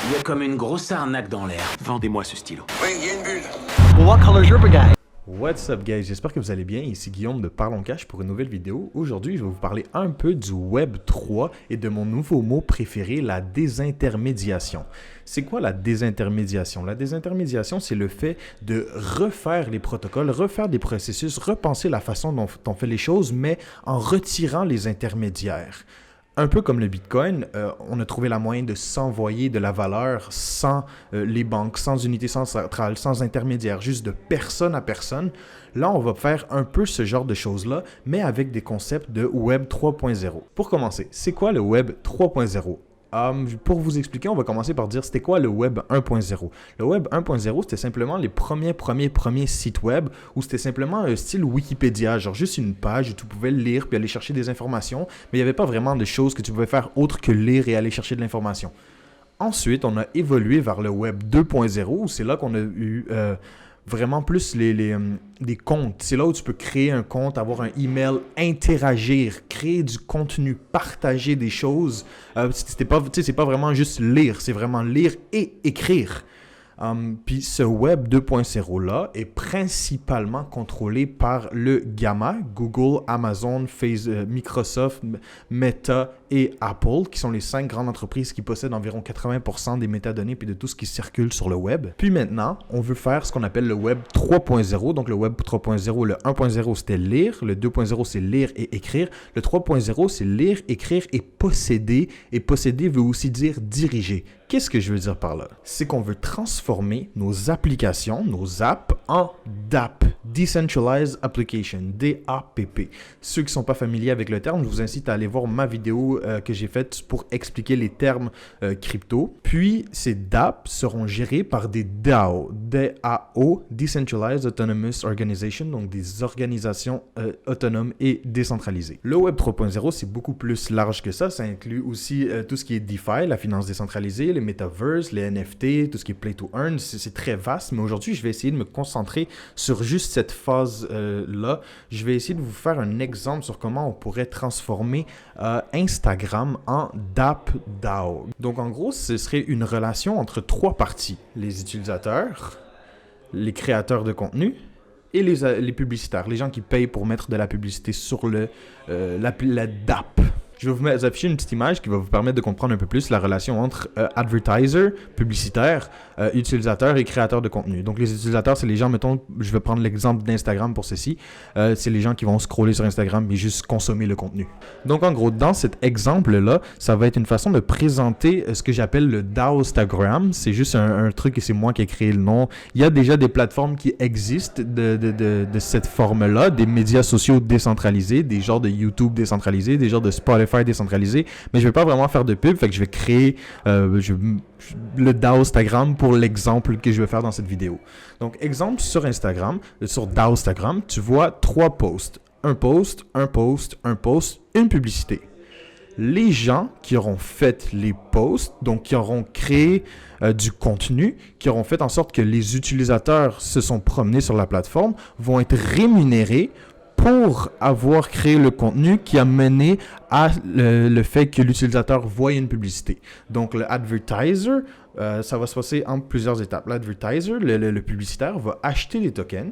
Il y a comme une grosse arnaque dans l'air. Vendez-moi ce stylo. Oui, il y a une bulle. What color's your guy? What's up guys, j'espère que vous allez bien, ici Guillaume de Parlons Cash pour une nouvelle vidéo. Aujourd'hui, je vais vous parler un peu du Web 3 et de mon nouveau mot préféré, la désintermédiation. C'est quoi la désintermédiation? La désintermédiation, c'est le fait de refaire les protocoles, refaire des processus, repenser la façon dont on fait les choses, mais en retirant les intermédiaires. Un peu comme le Bitcoin, on a trouvé la moyen de s'envoyer de la valeur sans les banques, sans unité centrale, sans intermédiaire, juste de personne à personne. Là, on va faire un peu ce genre de choses-là, mais avec des concepts de Web 3.0. Pour commencer, c'est quoi le Web 3.0? Pour vous expliquer, on va commencer par dire c'était quoi le Web 1.0. Le Web 1.0, c'était simplement les premiers sites web où c'était simplement un style Wikipédia, genre juste une page où tu pouvais lire puis aller chercher des informations, mais il n'y avait pas vraiment de choses que tu pouvais faire autre que lire et aller chercher de l'information. Ensuite, on a évolué vers le Web 2.0 où c'est là qu'on a eu vraiment plus des comptes. C'est là où tu peux créer un compte, avoir un email, interagir, créer du contenu, partager des choses. C'est pas vraiment juste lire, c'est vraiment lire et écrire. Puis ce Web 2.0 là est principalement contrôlé par le GAMA, Google, Amazon, Microsoft, Meta et Apple, qui sont les 5 grandes entreprises qui possèdent environ 80% des métadonnées et de tout ce qui circule sur le web. Puis maintenant, on veut faire ce qu'on appelle le Web 3.0. Donc le Web 3.0, le 1.0 c'était lire, le 2.0 c'est lire et écrire, le 3.0 c'est lire, écrire et posséder. Et posséder veut aussi dire diriger. Qu'est-ce que je veux dire par là? C'est qu'on veut transformer nos applications, nos apps, en DApp, Decentralized Application, DAPP. Ceux qui ne sont pas familiers avec le terme, je vous incite à aller voir ma vidéo que j'ai faite pour expliquer les termes crypto. Puis, ces DApp seront gérés par des DAO, DAO, Decentralized Autonomous Organization, donc des organisations autonomes et décentralisées. Le Web 3.0, c'est beaucoup plus large que ça. Ça inclut aussi tout ce qui est DeFi, la finance décentralisée, les metaverse, les NFT, tout ce qui est play to earn, c'est très vaste, mais aujourd'hui, je vais essayer de me concentrer sur juste cette phase-là. Je vais essayer de vous faire un exemple sur comment on pourrait transformer Instagram en DApp DAO. Donc, en gros, ce serait une relation entre 3 parties. Les utilisateurs, les créateurs de contenu et les publicitaires, les gens qui payent pour mettre de la publicité sur la DApp. Je vais vous afficher une petite image qui va vous permettre de comprendre un peu plus la relation entre advertiser, publicitaire, utilisateur et créateur de contenu. Donc, les utilisateurs, c'est les gens, mettons, je vais prendre l'exemple d'Instagram pour ceci. C'est les gens qui vont scroller sur Instagram et juste consommer le contenu. Donc, en gros, dans cet exemple-là, ça va être une façon de présenter ce que j'appelle le DAOstagram. C'est juste un truc et c'est moi qui ai créé le nom. Il y a déjà des plateformes qui existent de cette forme-là, des médias sociaux décentralisés, des genres de YouTube décentralisés, des genres de Spotify décentralisé, mais je ne vais pas vraiment faire de pub, fait que je vais créer le DAOstagram pour l'exemple que je vais faire dans cette vidéo. Donc, exemple sur Instagram, sur DAOstagram, tu vois 3 posts. Un post, une publicité. Les gens qui auront fait les posts, donc qui auront créé du contenu, qui auront fait en sorte que les utilisateurs se sont promenés sur la plateforme, vont être rémunérés pour avoir créé le contenu qui a mené à le fait que l'utilisateur voie une publicité. Donc, le advertiser, ça va se passer en plusieurs étapes. L'advertiser, le publicitaire, va acheter les tokens.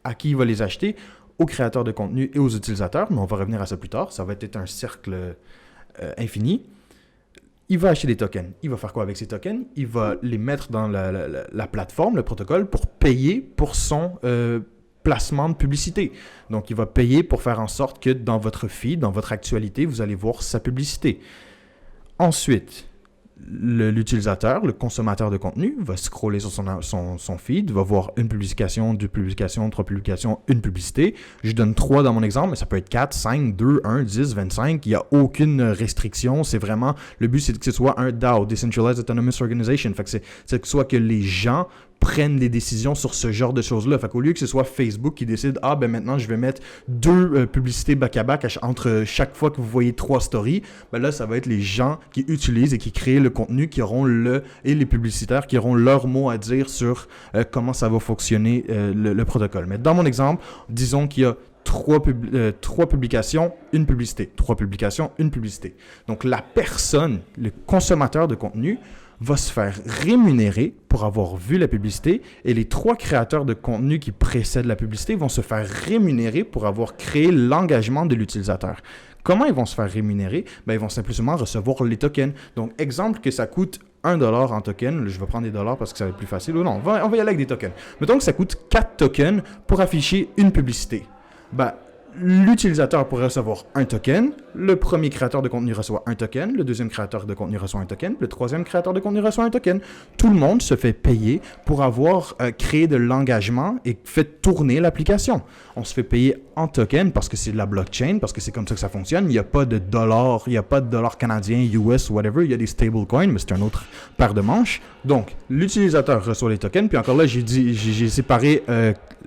À qui il va les acheter? Aux créateurs de contenu et aux utilisateurs, mais on va revenir à ça plus tard. Ça va être un cercle infini. Il va acheter des tokens. Il va faire quoi avec ces tokens? Il va les mettre dans la plateforme, le protocole, pour payer pour son placement de publicité. Donc, il va payer pour faire en sorte que dans votre feed, dans votre actualité, vous allez voir sa publicité. Ensuite, l'utilisateur, le consommateur de contenu, va scroller sur son feed, va voir une publication, 2 publications, 3 publications, une publicité. Je donne 3 dans mon exemple, mais ça peut être 4, 5, 2, 1, 10, 25. Il n'y a aucune restriction. C'est vraiment, le but, c'est que ce soit un DAO, Decentralized Autonomous Organization. Fait que c'est que soit que les gens prennent des décisions sur ce genre de choses-là. Fait qu'au lieu que ce soit Facebook qui décide « Ah, ben maintenant, je vais mettre 2 publicités back-à-back entre chaque fois que vous voyez 3 stories », ben là, ça va être les gens qui utilisent et qui créent le contenu et les publicitaires qui auront leur mot à dire sur comment ça va fonctionner le protocole. Mais dans mon exemple, disons qu'il y a 3 publications, une publicité. 3 publications, une publicité. Donc, la personne, le consommateur de contenu, va se faire rémunérer pour avoir vu la publicité et les 3 créateurs de contenu qui précèdent la publicité vont se faire rémunérer pour avoir créé l'engagement de l'utilisateur. Comment ils vont se faire rémunérer? Ils vont simplement recevoir les tokens. Donc, exemple que ça coûte 1$ en token. Je vais prendre des dollars parce que ça va être plus facile. Ou non, on va y aller avec des tokens. Mettons que ça coûte 4 tokens pour afficher une publicité. L'utilisateur pourrait recevoir un token, le premier créateur de contenu reçoit un token, le deuxième créateur de contenu reçoit un token, le troisième créateur de contenu reçoit un token. Tout le monde se fait payer pour avoir créé de l'engagement et fait tourner l'application. On se fait payer en token parce que c'est de la blockchain, parce que c'est comme ça que ça fonctionne. Il n'y a pas de dollars, il n'y a pas de dollars canadiens, US, whatever. Il y a des stablecoins, mais c'est un autre paire de manches. Donc, l'utilisateur reçoit les tokens. Puis encore là, j'ai séparé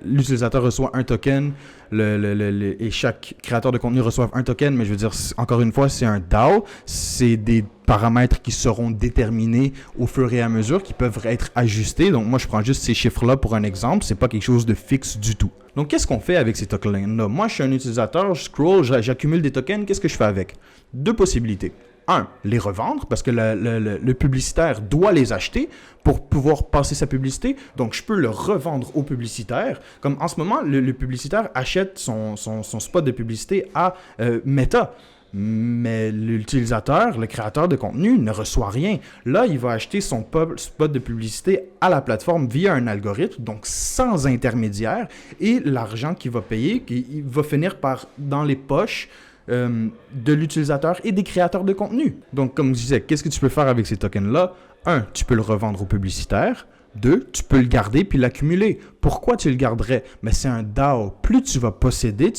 l'utilisateur reçoit un token et chaque créateur de contenu reçoit un token, mais je veux dire, encore une fois, c'est un DAO, c'est des paramètres qui seront déterminés au fur et à mesure, qui peuvent être ajustés. Donc moi, je prends juste ces chiffres-là pour un exemple, c'est pas quelque chose de fixe du tout. Donc qu'est-ce qu'on fait avec ces tokens-là? Moi, je suis un utilisateur, je scroll, j'accumule des tokens, qu'est-ce que je fais avec? 2 possibilités. 1, les revendre, parce que le publicitaire doit les acheter pour pouvoir passer sa publicité. Donc, je peux le revendre au publicitaire. Comme en ce moment, le publicitaire achète son spot de publicité à Meta. Mais l'utilisateur, le créateur de contenu, ne reçoit rien. Là, il va acheter son spot de publicité à la plateforme via un algorithme, donc sans intermédiaire. Et l'argent qu'il va payer, il va finir par dans les poches de l'utilisateur et des créateurs de contenu. Donc, comme je disais, qu'est-ce que tu peux faire avec ces tokens-là? 1, tu peux le revendre au publicitaire. 2, tu peux le garder puis l'accumuler. Pourquoi tu le garderais? Mais c'est un DAO. Plus tu vas posséder de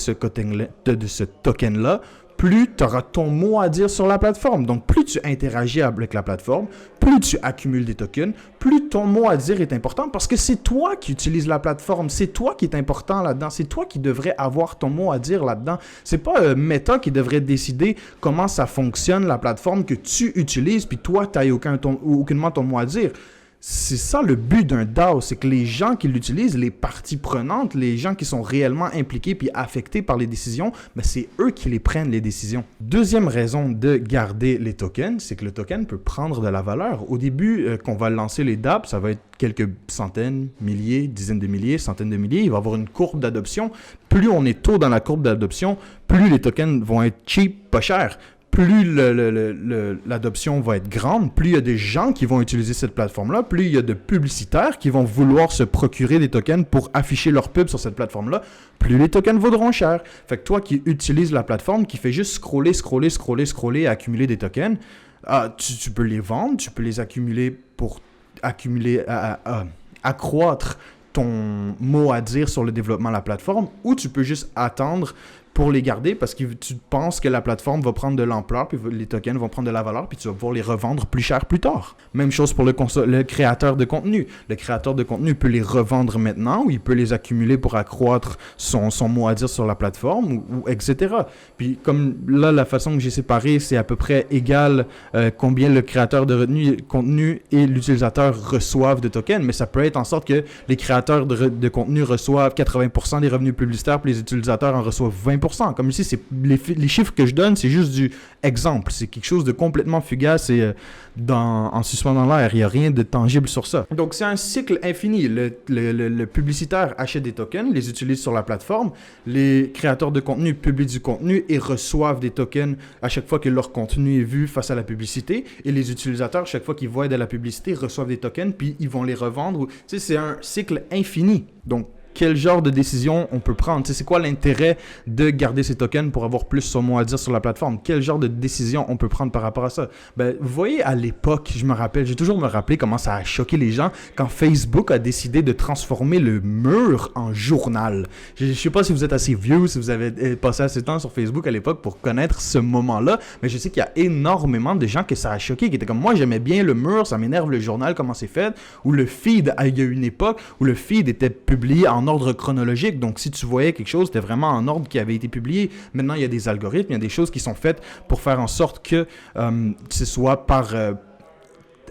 ce token-là, plus tu auras ton mot à dire sur la plateforme. Donc, plus tu interagis avec la plateforme, plus tu accumules des tokens, plus ton mot à dire est important parce que c'est toi qui utilises la plateforme, c'est toi qui est important là-dedans, c'est toi qui devrais avoir ton mot à dire là-dedans. C'est pas Meta qui devrait décider comment ça fonctionne, la plateforme que tu utilises, puis toi, tu n'as aucunement ton mot à dire. C'est ça le but d'un DAO, c'est que les gens qui l'utilisent, les parties prenantes, les gens qui sont réellement impliqués puis affectés par les décisions, c'est eux qui les prennent les décisions. Deuxième raison de garder les tokens, c'est que le token peut prendre de la valeur. Au début, qu'on va lancer les dApps, ça va être quelques centaines, milliers, dizaines de milliers, centaines de milliers. Il va y avoir une courbe d'adoption. Plus on est tôt dans la courbe d'adoption, plus les tokens vont être cheap, pas chers. Plus l'adoption va être grande, plus il y a des gens qui vont utiliser cette plateforme-là, plus il y a de publicitaires qui vont vouloir se procurer des tokens pour afficher leur pub sur cette plateforme-là, plus les tokens vaudront cher. Fait que toi qui utilises la plateforme, qui fait juste scroller et accumuler des tokens, tu peux les vendre, tu peux les accumuler pour accroître ton mot à dire sur le développement de la plateforme, ou tu peux juste attendre pour les garder parce que tu penses que la plateforme va prendre de l'ampleur, puis les tokens vont prendre de la valeur, puis tu vas pouvoir les revendre plus cher plus tard. Même chose pour le créateur de contenu. Le créateur de contenu peut les revendre maintenant ou il peut les accumuler pour accroître son mot à dire sur la plateforme, ou etc. Puis comme là, la façon que j'ai séparé, c'est à peu près égal combien le créateur de contenu et l'utilisateur reçoivent de tokens, mais ça peut être en sorte que les créateurs de contenu reçoivent 80% des revenus publicitaires, puis les utilisateurs en reçoivent 20%. Comme ici, les chiffres que je donne, c'est juste du exemple. C'est quelque chose de complètement fugace et en suspendant l'air. Il n'y a rien de tangible sur ça. Donc, c'est un cycle infini. Le publicitaire achète des tokens, les utilise sur la plateforme. Les créateurs de contenu publient du contenu et reçoivent des tokens à chaque fois que leur contenu est vu face à la publicité. Et les utilisateurs, chaque fois qu'ils voient de la publicité, reçoivent des tokens, puis ils vont les revendre. Tu sais, c'est un cycle infini. Donc, quel genre de décision on peut prendre? C'est quoi l'intérêt de garder ces tokens pour avoir plus son mot à dire sur la plateforme? Quel genre de décision on peut prendre par rapport à ça? Vous voyez, à l'époque, je me rappelle, j'ai toujours me rappelé comment ça a choqué les gens quand Facebook a décidé de transformer le mur en journal. Je ne sais pas si vous êtes assez vieux, si vous avez passé assez de temps sur Facebook à l'époque pour connaître ce moment-là, mais je sais qu'il y a énormément de gens que ça a choqué, qui étaient comme moi, j'aimais bien le mur, ça m'énerve le journal, comment c'est fait, ou le feed, il y a une époque où le feed était publié en ordre chronologique. Donc, si tu voyais quelque chose, c'était vraiment en ordre qui avait été publié. Maintenant, il y a des algorithmes, il y a des choses qui sont faites pour faire en sorte que ce soit par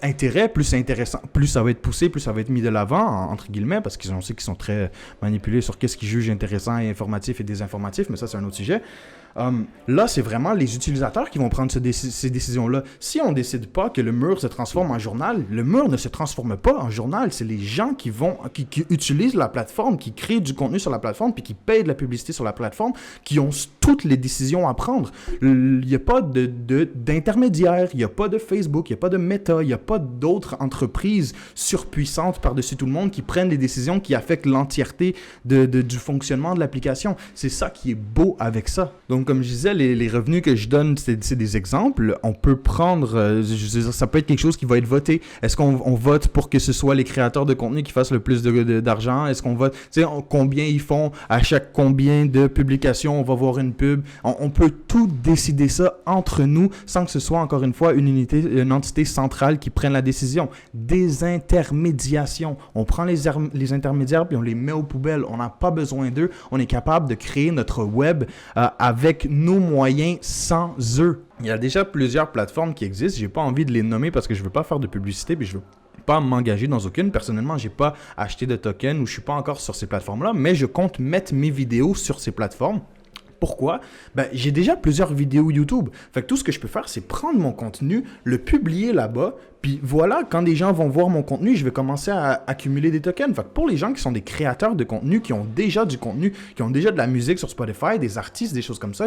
intérêt, plus c'est intéressant, plus ça va être poussé, plus ça va être mis de l'avant, entre guillemets, parce qu'on sait qu'ils sont très manipulés sur qu'est-ce qu'ils jugent intéressant et informatif et désinformatif, mais ça, c'est un autre sujet. Là, c'est vraiment les utilisateurs qui vont prendre ces décisions-là. Si on décide pas que le mur se transforme en journal, le mur ne se transforme pas en journal. C'est les gens qui utilisent la plateforme, qui créent du contenu sur la plateforme, puis qui payent de la publicité sur la plateforme, qui ont toutes les décisions à prendre. Il n'y a pas d'intermédiaire, il n'y a pas de Facebook, il n'y a pas de Meta, il n'y a pas d'autres entreprises surpuissantes par-dessus tout le monde qui prennent des décisions qui affectent l'entièreté du fonctionnement de l'application. C'est ça qui est beau avec ça. Donc, comme je disais, les revenus que je donne, c'est des exemples. On peut prendre, ça peut être quelque chose qui va être voté. Est-ce qu'on vote pour que ce soit les créateurs de contenu qui fassent le plus d'argent? Est-ce qu'on vote, tu sais, combien ils font à chaque combien de publications on va voir une pub? On peut tout décider ça entre nous sans que ce soit, encore une fois, une entité centrale qui prenne la décision. Des intermédiations. On prend les intermédiaires puis on les met aux poubelles. On n'a pas besoin d'eux. On est capable de créer notre web avec nos moyens sans eux. Il y a déjà plusieurs plateformes qui existent. J'ai pas envie de les nommer parce que je veux pas faire de publicité puis je veux pas m'engager dans aucune. Personnellement, j'ai pas acheté de token ou je suis pas encore sur ces plateformes-là, mais je compte mettre mes vidéos sur ces plateformes. Pourquoi? J'ai déjà plusieurs vidéos YouTube. Fait que tout ce que je peux faire, c'est prendre mon contenu, le publier là-bas, puis voilà, quand des gens vont voir mon contenu, je vais commencer à accumuler des tokens. Fait que pour les gens qui sont des créateurs de contenu, qui ont déjà du contenu, qui ont déjà de la musique sur Spotify, des artistes, des choses comme ça,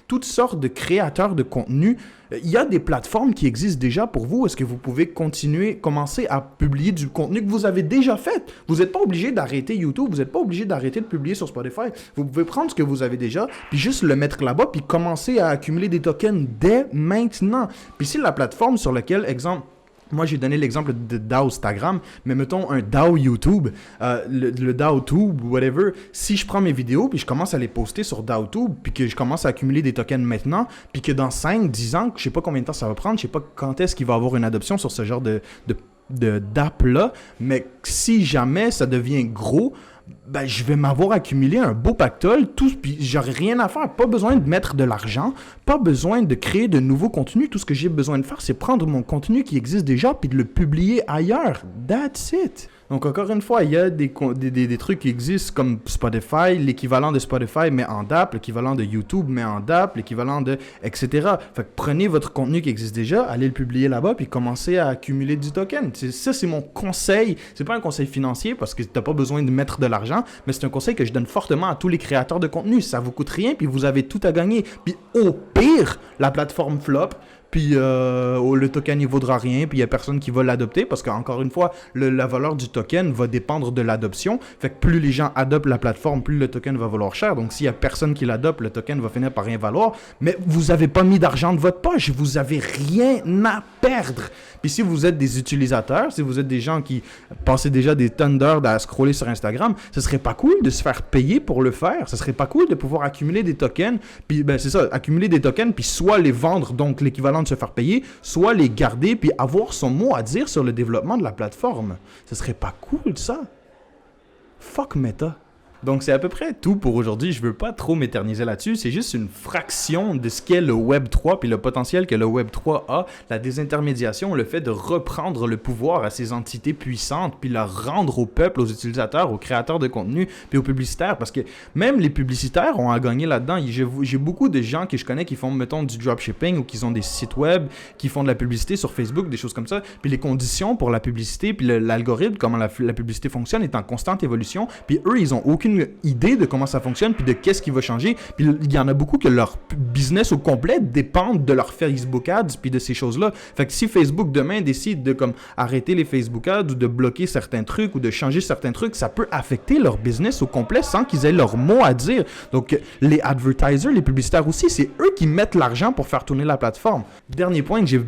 toutes sortes de créateurs de contenu, il y a des plateformes qui existent déjà pour vous. Est-ce que vous pouvez commencer à publier du contenu que vous avez déjà fait? Vous n'êtes pas obligé d'arrêter YouTube, vous n'êtes pas obligé d'arrêter de publier sur Spotify. Vous pouvez prendre ce que vous avez déjà, puis juste le mettre là-bas, puis commencer à accumuler des tokens dès maintenant. Puis si la plateforme sur laquelle, exemple, moi, j'ai donné l'exemple de DAO Instagram, mais mettons un DAO YouTube, le DAO Tube, whatever. Si je prends mes vidéos, puis je commence à les poster sur DAO Tube, puis que je commence à accumuler des tokens maintenant, puis que dans 5, 10 ans, je sais pas combien de temps ça va prendre, je sais pas quand est-ce qu'il va y avoir une adoption sur ce genre d'app-là, mais si jamais ça devient gros, je vais m'avoir accumulé un beau pactole, puis j'aurai rien à faire, pas besoin de mettre de l'argent, pas besoin de créer de nouveaux contenus. Tout ce que j'ai besoin de faire, c'est prendre mon contenu qui existe déjà puis de le publier ailleurs. That's it. Donc, encore une fois, il y a des trucs qui existent comme Spotify, l'équivalent de Spotify, mais en DApp, l'équivalent de YouTube, mais en DApp, l'équivalent de... etc. Fait que prenez votre contenu qui existe déjà, allez le publier là-bas, puis commencez à accumuler du token. Ça, c'est mon conseil. C'est pas un conseil financier parce que tu n'as pas besoin de mettre de l'argent, mais c'est un conseil que je donne fortement à tous les créateurs de contenu. Ça vous coûte rien, puis vous avez tout à gagner. Puis au pire, la plateforme flop, puis le token il vaudra rien, puis il n'y a personne qui va l'adopter parce qu'encore une fois, la valeur du token va dépendre de l'adoption. Fait que plus les gens adoptent la plateforme, plus le token va valoir cher. Donc s'il n'y a personne qui l'adopte, le token va finir par rien valoir. Mais vous n'avez pas mis d'argent de votre poche, vous n'avez rien à perdre. Puis si vous êtes des utilisateurs, si vous êtes des gens qui passez déjà des tonnes d'heures à scroller sur Instagram, ce serait pas cool de se faire payer pour le faire. Ce serait pas cool de pouvoir accumuler des tokens. Puis c'est ça, accumuler des tokens, puis soit les vendre, donc l'équivalent de se faire payer, soit les garder puis avoir son mot à dire sur le développement de la plateforme. Ce serait pas cool ça. Fuck Meta. Donc, c'est à peu près tout pour aujourd'hui. Je veux pas trop m'éterniser là-dessus. C'est juste une fraction de ce qu'est le Web 3 puis le potentiel que le Web 3 a, la désintermédiation, le fait de reprendre le pouvoir à ces entités puissantes puis la rendre au peuple, aux utilisateurs, aux créateurs de contenu puis aux publicitaires. Parce que même les publicitaires ont à gagner là-dedans. J'ai beaucoup de gens que je connais qui font, mettons, du dropshipping ou qui ont des sites web, qui font de la publicité sur Facebook, des choses comme ça. Puis les conditions pour la publicité puis l'algorithme, comment la publicité fonctionne, est en constante évolution. Puis eux, ils ont aucune idée de comment ça fonctionne puis de qu'est-ce qui va changer. Puis il y en a beaucoup que leur business au complet dépendent de leur Facebook Ads puis de ces choses-là. Fait que si Facebook demain décide de comme arrêter les Facebook Ads ou de bloquer certains trucs ou de changer certains trucs, ça peut affecter leur business au complet sans qu'ils aient leur mot à dire. Donc les advertisers, les publicitaires aussi, c'est eux qui mettent l'argent pour faire tourner la plateforme. Dernier point que j'ai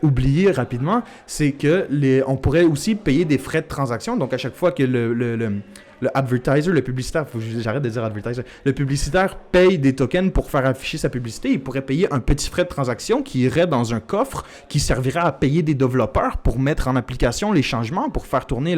oublié rapidement, c'est que on pourrait aussi payer des frais de transaction. Donc à chaque fois que le advertiser, le publicitaire, j'arrête de dire advertiser, le publicitaire paye des tokens pour faire afficher sa publicité. Il pourrait payer un petit frais de transaction qui irait dans un coffre qui servira à payer des développeurs pour mettre en application les changements, pour faire tourner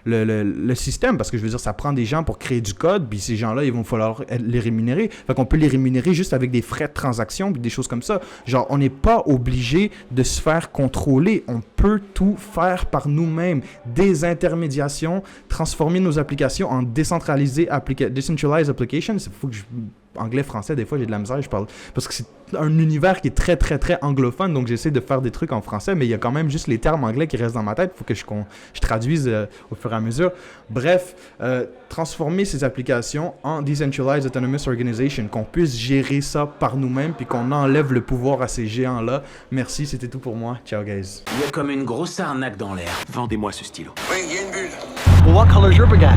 le système. Parce que je veux dire, ça prend des gens pour créer du code, puis ces gens-là, il va falloir les rémunérer. Fait qu'on peut les rémunérer juste avec des frais de transaction, puis des choses comme ça. Genre, on n'est pas obligé de se faire contrôler. On peut tout faire par nous-mêmes. Des intermédiations, transformer nos applications applications en decentralized application. Il faut que anglais-français, des fois, j'ai de la misère, je parle. Parce que c'est un univers qui est très, très, très anglophone, donc j'essaie de faire des trucs en français, mais il y a quand même juste les termes anglais qui restent dans ma tête. Il faut que je traduise au fur et à mesure. Bref, transformer ces applications en Decentralized Autonomous Organization, qu'on puisse gérer ça par nous-mêmes, puis qu'on enlève le pouvoir à ces géants-là. Merci, c'était tout pour moi. Ciao, guys. Il y a comme une grosse arnaque dans l'air. Vendez-moi ce stylo. Oui, il y a une bulle. Well, what color's your baguette?